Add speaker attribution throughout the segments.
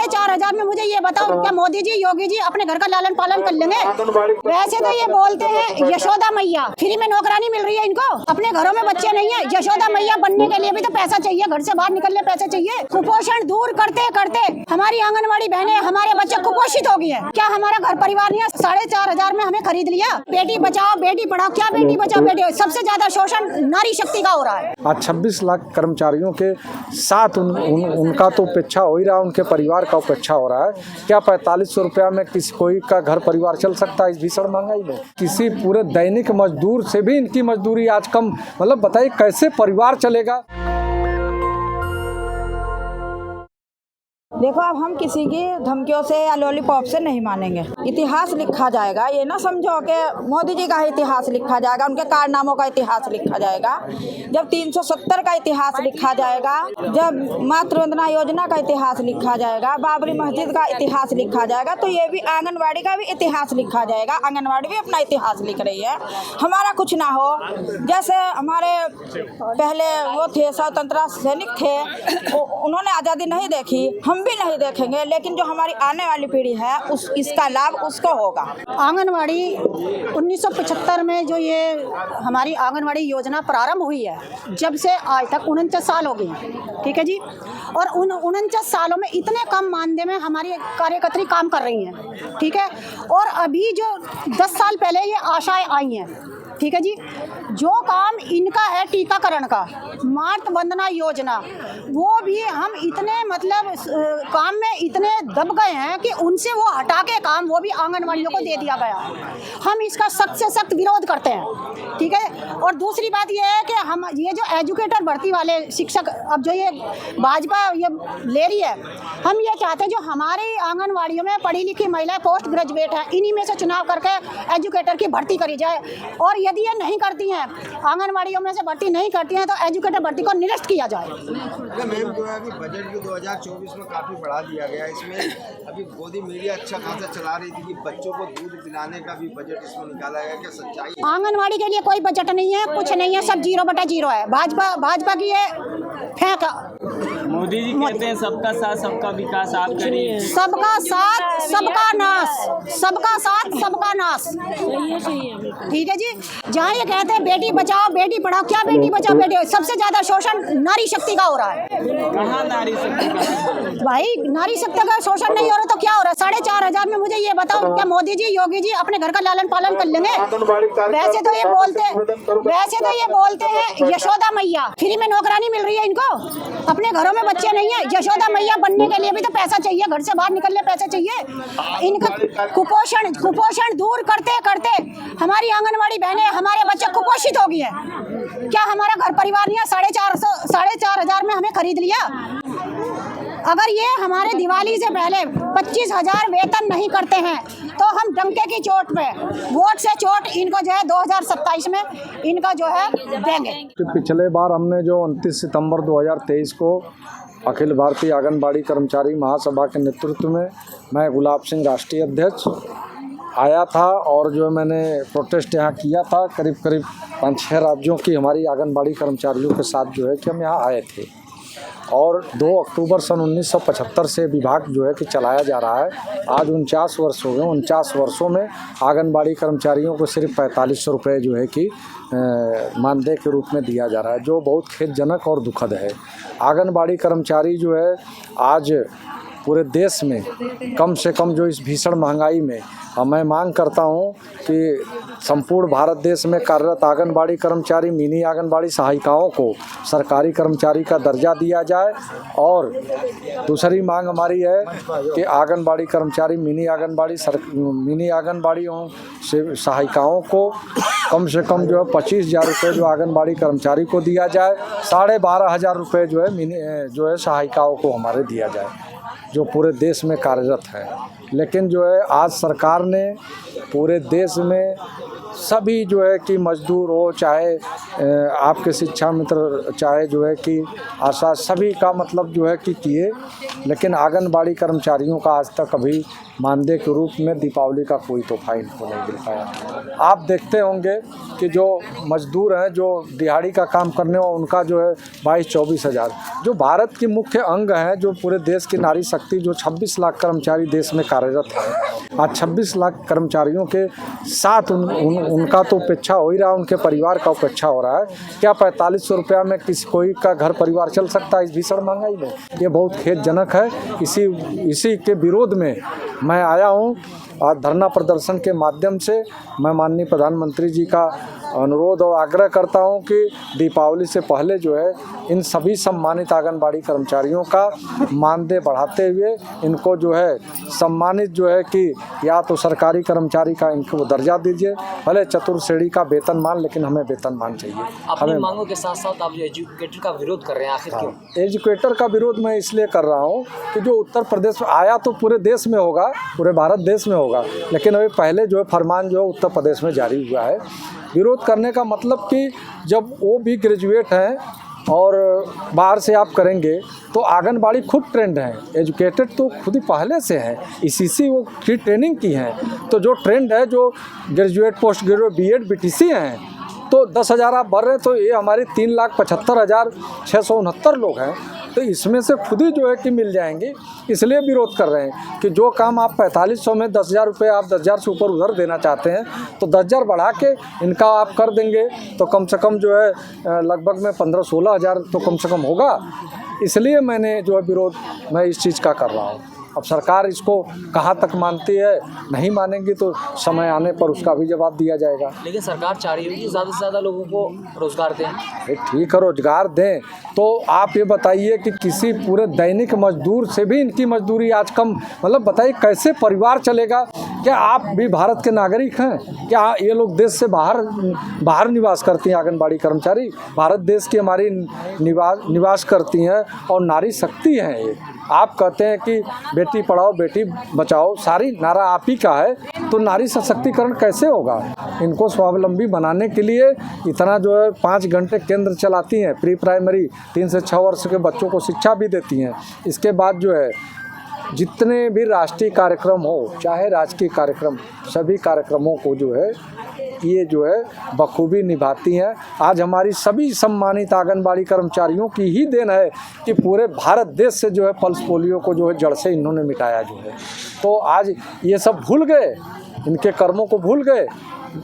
Speaker 1: 4,500 में मुझे ये बताओ, क्या मोदी जी योगी जी अपने घर का लालन पालन कर लेंगे? वैसे तो ये बोलते हैं यशोदा मैया, फ्री में नौकरानी मिल रही है इनको, अपने घरों में बच्चे नहीं है। यशोदा मैया बनने के लिए भी तो पैसा चाहिए, घर से बाहर निकलने पैसा चाहिए। कुपोषण दूर करते करते हमारी आंगनबाड़ी बहनें, हमारे बच्चे कुपोषित हो गए हैं। क्या हमारा घर परिवार नहीं है? 4,500 में हमें खरीद लिया। बेटी बचाओ बेटी पढ़ाओ, क्या बेटी बचाओ बेटी, सबसे ज्यादा शोषण नारी शक्ति का हो रहा है।
Speaker 2: आज 26 लाख कर्मचारियों के साथ उनका तो उपेक्षा हो ही रहा, उनके परिवार का उपेक्षा हो रहा है। क्या 4500 रुपया में किसी कोई का घर परिवार चल सकता है इस भीषण महंगाई में? किसी पूरे दैनिक मजदूर से भी इनकी मजदूरी आज कम, मतलब बताइए कैसे परिवार चलेगा?
Speaker 3: देखो, अब हम किसी की धमकियों से या लॉलीपॉप से नहीं मानेंगे। इतिहास लिखा जाएगा, ये ना समझो कि मोदी जी का इतिहास लिखा जाएगा, उनके कारनामों का इतिहास लिखा जाएगा। जब 370 का इतिहास लिखा जाएगा, जब मातृ वंदना योजना का इतिहास लिखा जाएगा, बाबरी मस्जिद का इतिहास लिखा जाएगा, तो ये भी आंगनबाड़ी का भी इतिहास लिखा जाएगा। आंगनबाड़ी भी अपना इतिहास लिख रही है। हमारा कुछ ना हो, जैसे हमारे पहले वो थे स्वतंत्रता सैनिक थे, उन्होंने आज़ादी नहीं देखी, हम भी नहीं देखेंगे, लेकिन जो हमारी आने वाली पीढ़ी है इसका लाभ उसको होगा।
Speaker 1: आंगनवाड़ी 1975 में जो ये हमारी आंगनवाड़ी योजना प्रारंभ हुई है, जब से आज तक 49 साल हो गए, ठीक है जी। और उन 49 सालों में इतने कम मानदेय में हमारी कार्यकर्त्री काम कर रही हैं, ठीक है। और अभी जो 10 साल पहले ये आशाएं आई हैं, ठीक है जी, जो काम इनका है टीकाकरण का, मातृ वंदना योजना, वो भी हम इतने मतलब काम में इतने दब गए हैं कि उनसे वो हटा के काम वो भी आंगनवाड़ियों को दे दिया गया। हम इसका सख्त से सख्त विरोध करते हैं, ठीक है। और दूसरी बात ये है कि हम ये जो एजुकेटर भर्ती वाले शिक्षक अब जो ये भाजपा ये ले रही है, हम ये चाहते हैं जो हमारी आंगनवाड़ियों में पढ़ी लिखी महिलाएं पोस्ट ग्रेजुएट हैं, इन्हीं में से चुनाव करके एजुकेटर की भर्ती करी जाए। और यदि ये नहीं करती हैं, आंगनवाड़ियों में से भर्ती नहीं करती हैं, तो एजुकेटर भर्ती को निरस्त किया जाए।
Speaker 4: मैम जो है कि बजट को 2024 में काफ़ी बढ़ा दिया गया। इसमें अभी मोदी मीडिया अच्छा खासा चला रही थी कि बच्चों को दूध पिलाने का भी बजट इसमें निकाला गया, क्या सच्चाई?
Speaker 1: आंगनवाड़ी के लिए कोई बजट नहीं है, कुछ नहीं है, सब 0/0 है। भाजपा की ये फेंक।
Speaker 5: मोदी जी कहते हैं सबका साथ सबका विकास, आप करिए।
Speaker 1: सबका साथ सबका नाश, सबका साथ सबका नाश, ठीक है जी। जहाँ ये कहते हैं बेटी बचाओ बेटी पढ़ाओ, क्या बेटी बचाओ बेटी, सबसे ज्यादा शोषण नारी शक्ति का हो रहा है।
Speaker 5: कहाँ नारी शक्ति का?
Speaker 1: भाई नारी शक्ति का शोषण नहीं हो रहा तो क्या हो रहा है? 4,500 में मुझे ये बताओ, क्या मोदी जी योगी जी अपने घर का लालन पालन कर लेंगे? वैसे तो ये बोलते हैं यशोदा मैया, फ्री में नौकरानी मिल रही है इनको, अपने घरों में बच्चे नहीं है। यशोदा मैया बनने के लिए भी तो पैसा चाहिए, घर से बाहर निकलने पैसा चाहिए। इनका कुपोषण दूर करते करते हमारी आंगनबाड़ी बहनें, हमारे बच्चे कुपोषित हो गए हैं। क्या हमारा घर परिवार नहीं है? 4,500 में हमें खरीद लिया। अगर ये हमारे दिवाली से पहले 25,000 वेतन नहीं करते हैं तो हम डंके की चोट पे, वोट से चोट इनको जो है 2027 में इनका जो है देंगे।
Speaker 2: पिछले बार हमने जो 29 सितंबर 2023 को अखिल भारतीय आंगनबाड़ी कर्मचारी महासभा के नेतृत्व में मैं गुलाब सिंह राष्ट्रीय अध्यक्ष आया था और जो मैंने प्रोटेस्ट यहाँ किया था, करीब 5-6 राज्यों की हमारी आंगनबाड़ी कर्मचारियों के साथ जो है कि हम यहाँ आए थे। और 2 अक्टूबर सन 1975 से विभाग जो है कि चलाया जा रहा है। आज 49 वर्ष हो गए। 49 वर्षों में आंगनबाड़ी कर्मचारियों को सिर्फ 4500 रुपये जो है कि मानदेय के रूप में दिया जा रहा है, जो बहुत खेदजनक और दुखद है। आंगनबाड़ी कर्मचारी जो है आज पूरे देश में कम से कम जो इस भीषण महंगाई में मैं मांग करता हूं कि संपूर्ण भारत देश में कार्यरत आंगनबाड़ी कर्मचारी, मिनी आंगनबाड़ी सहायिकाओं को सरकारी कर्मचारी का दर्जा दिया जाए। और दूसरी मांग हमारी है कि आंगनबाड़ी कर्मचारी, मिनी आंगनबाड़ियों से सहायिकाओं को कम से कम जो है 25,000 रुपये जो आंगनबाड़ी कर्मचारी को दिया जाए, 12,500 रुपये जो है सहायिकाओं को हमारे दिया जाए, जो पूरे देश में कार्यरत है। लेकिन जो है आज सरकार ने पूरे देश में सभी जो है कि मजदूर हो, चाहे आपके शिक्षा मित्र, चाहे जो है कि आशा, सभी का मतलब जो है कि किए, लेकिन आंगनबाड़ी कर्मचारियों का आज तक अभी मानदेय के रूप में दीपावली का कोई तोहफा इनको नहीं मिल पाया। आप देखते होंगे कि जो मजदूर हैं, जो दिहाड़ी का काम करने वाले, उनका जो है 22-24 हज़ार, जो भारत की मुख्य अंग है, जो पूरे देश की नारी शक्ति, जो 26 लाख कर्मचारी देश में कार्यरत है, आज 26 लाख कर्मचारियों के साथ उनका तो उपेक्षा हो ही रहा है, उनके परिवार का उपेक्षा हो रहा है। क्या 4500 रुपया में किसी कोई का घर परिवार चल सकता है इस भीषण महंगाई में? ये बहुत खेदजनक है। इसी के विरोध में मैं आया हूँ। आज धरना प्रदर्शन के माध्यम से मैं माननीय प्रधानमंत्री जी का अनुरोध और आग्रह करता हूं कि दीपावली से पहले जो है इन सभी सम्मानित आंगनबाड़ी कर्मचारियों का मानदेय बढ़ाते हुए इनको जो है सम्मानित जो है कि या तो सरकारी कर्मचारी का इनको दर्जा दीजिए, भले चतुर्श्रेणी का वेतनमान, लेकिन हमें वेतनमान चाहिए।
Speaker 6: अपनी मांगों के साथ साथ आप जो एजुकेटर का विरोध कर रहे हैं, आखिर क्यों?
Speaker 2: एजुकेटर का विरोध मैं इसलिए कर रहा हूँ कि जो उत्तर प्रदेश में आया तो पूरे देश में होगा, पूरे भारत देश में होगा, लेकिन अभी पहले जो है फरमान जो है उत्तर प्रदेश में जारी हुआ है। विरोध करने का मतलब कि जब वो भी ग्रेजुएट हैं और बाहर से आप करेंगे तो आंगनबाड़ी खुद ट्रेंड है, एजुकेटेड तो खुद ही पहले से हैं, इसी वो की ट्रेनिंग की हैं। तो जो ट्रेंड है, जो graduate, post graduate, BEd, BTC हैं, तो 10,000 आप भर रहे हैं, तो ये हमारी 3,75,669 लोग हैं, तो इसमें से खुद ही जो है कि मिल जाएंगे। इसलिए विरोध कर रहे हैं कि जो काम आप 4500 में 10,000 रुपये आप 10,000 से ऊपर उधर देना चाहते हैं, तो 10,000 बढ़ा के इनका आप कर देंगे तो कम से कम जो है लगभग में 15-16 हज़ार तो कम से कम होगा। इसलिए मैंने जो है विरोध मैं इस चीज़ का कर रहा हूँ। अब सरकार इसको कहाँ तक मानती है, नहीं मानेंगी तो समय आने पर उसका भी जवाब दिया जाएगा।
Speaker 6: लेकिन सरकार चाह रही है कि ज़्यादा से ज़्यादा लोगों को रोज़गार दें।
Speaker 2: ठीक है, रोजगार दें, तो आप ये बताइए कि किसी पूरे दैनिक मजदूर से भी इनकी मजदूरी आज कम, मतलब बताइए कैसे परिवार चलेगा? क्या आप भी भारत के नागरिक हैं? क्या ये लोग देश से बाहर निवास करती हैं? आंगनबाड़ी कर्मचारी भारत देश की हमारी निवास करती हैं और नारी शक्ति हैं। ये आप कहते हैं कि बेटी पढ़ाओ बेटी बचाओ, सारी नारा आप ही का है, तो नारी सशक्तिकरण कैसे होगा? इनको स्वावलंबी बनाने के लिए इतना जो है 5 घंटे केंद्र चलाती हैं, प्री प्राइमरी 3 से 6 वर्ष के बच्चों को शिक्षा भी देती हैं। इसके बाद जो है जितने भी राष्ट्रीय कार्यक्रम हो, चाहे राजकीय कार्यक्रम, सभी कार्यक्रमों को जो है ये जो है बखूबी निभाती हैं। आज हमारी सभी सम्मानित आंगनबाड़ी कर्मचारियों की ही देन है कि पूरे भारत देश से जो है पल्स पोलियो को जो है जड़ से इन्होंने मिटाया जो है। तो आज ये सब भूल गए, इनके कर्मों को भूल गए।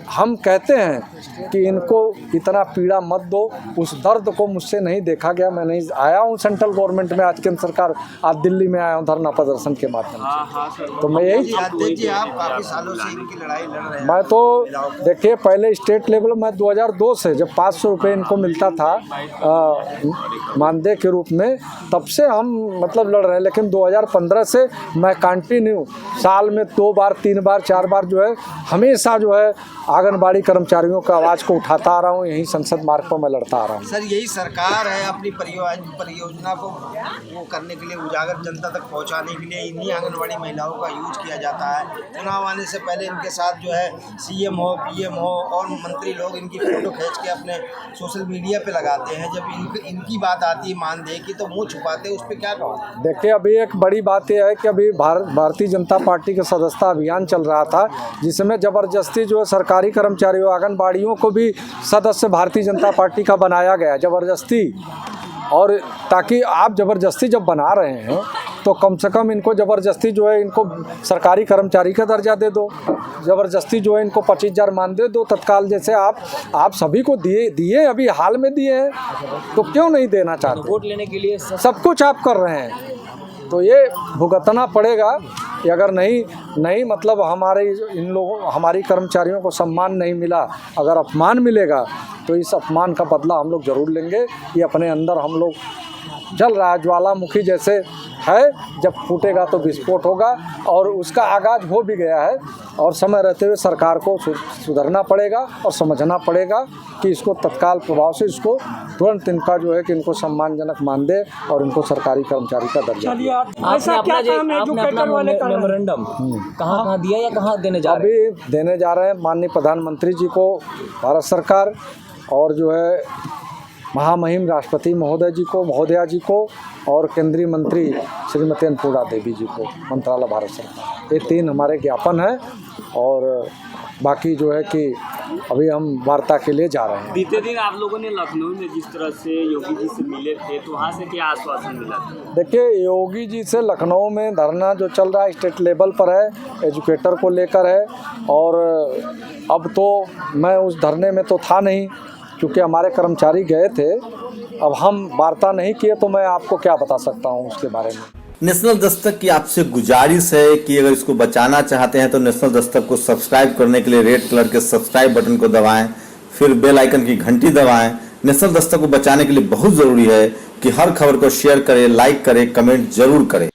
Speaker 2: हम कहते हैं कि इनको इतना पीड़ा मत दो, उस दर्द को मुझसे नहीं देखा गया। मैं नहीं आया हूँ सेंट्रल गवर्नमेंट में, आज केंद्र सरकार, आज दिल्ली में आया हूँ धरना प्रदर्शन के माध्यम से। तो मैं यही
Speaker 4: आप काफी सालों से इनकी लड़ाई लड़ रहे हैं।
Speaker 2: मैं तो देखिए पहले स्टेट लेवल में 2002 से जब 500 रुपये इनको मिलता था मानदेय के रूप में, तब से हम मतलब लड़ रहे हैं। लेकिन 2015 से मैं कंटिन्यू साल में 2 बार 3 बार 4 बार जो है हमेशा जो है आंगनबाड़ी कर्मचारियों का आवाज़ को उठाता आ रहा हूँ, यही संसद मार्ग पर मैं लड़ता आ रहा हूँ।
Speaker 4: सर यही सरकार है अपनी परियोजना को वो करने के लिए, उजागर जनता तक पहुंचाने के लिए इन्हीं आंगनबाड़ी महिलाओं का यूज किया जाता है। चुनाव आने से पहले इनके साथ जो है सीएम हो, पीएम हो और मंत्री लोग इनकी फोटो खींच के अपने सोशल मीडिया पे लगाते हैं। जब इनकी बात आती है मानदेय की तो मुँह छुपाते हैं, उस पर क्या कहो?
Speaker 2: देखिए अभी एक बड़ी बात यह है कि अभी भारतीय जनता पार्टी का सदस्यता अभियान चल रहा था, जिसमें ज़बरदस्ती जो है सरकारी कर्मचारियों आंगनबाड़ियों को भी सदस्य भारतीय जनता पार्टी का बनाया गया ज़बरदस्ती। और ताकि आप ज़बरदस्ती जब बना रहे हैं तो कम से कम इनको ज़बरदस्ती जो है इनको सरकारी कर्मचारी का दर्जा दे दो, ज़बरदस्ती जो है इनको 25,000 मानदेय दो तत्काल, जैसे आप सभी को दिए अभी हाल में दिए हैं, तो क्यों नहीं देना चाहते?
Speaker 6: वोट लेने के लिए
Speaker 2: सब कुछ आप कर रहे हैं, तो ये भुगतना पड़ेगा कि अगर नहीं मतलब हमारी कर्मचारियों को सम्मान नहीं मिला, अगर अपमान मिलेगा तो इस अपमान का बदला हम लोग ज़रूर लेंगे। ये अपने अंदर हम लोग जल रहा है ज्वालामुखी जैसे है, जब फूटेगा तो विस्फोट होगा और उसका आगाज हो भी गया है और समय रहते हुए सरकार को सुधरना पड़ेगा और समझना पड़ेगा कि इसको तत्काल प्रभाव से इसको तुरंत इनका जो है कि इनको सम्मानजनक मान दे और इनको सरकारी कर्मचारी का दर्जा दे।
Speaker 6: आपने अपना मेमोरेंडम कहाँ दिया या कहाँ देने जा रहे हैं?
Speaker 2: अभी देने जा रहे हैं माननीय प्रधानमंत्री जी को, भारत सरकार, और जो है महामहिम राष्ट्रपति महोदया जी को और केंद्रीय मंत्री श्रीमती अन्नपूर्णा देवी जी को, मंत्रालय भारत सरकार। ये 3 हमारे ज्ञापन हैं और बाकी जो है कि अभी हम वार्ता के लिए जा रहे हैं।
Speaker 5: बीते दिन आप लोगों ने लखनऊ में जिस तरह से योगी जी से मिले थे, तो वहाँ से क्या आश्वासन मिला?
Speaker 2: देखिए, योगी जी से लखनऊ में धरना जो चल रहा है स्टेट लेवल पर है, एजुकेटर को लेकर है, और अब तो मैं उस धरने में तो था नहीं क्योंकि हमारे कर्मचारी गए थे। अब हम वार्ता नहीं किए तो मैं आपको क्या बता सकता हूँ उसके बारे में।
Speaker 7: नेशनल दस्तक की आपसे गुजारिश है कि अगर इसको बचाना चाहते हैं तो नेशनल दस्तक को सब्सक्राइब करने के लिए रेड कलर के सब्सक्राइब बटन को दबाएं, फिर बेल आइकन की घंटी दबाएं। नेशनल दस्तक को बचाने के लिए बहुत जरूरी है कि हर खबर को शेयर करें, लाइक करें, कमेंट जरूर करें।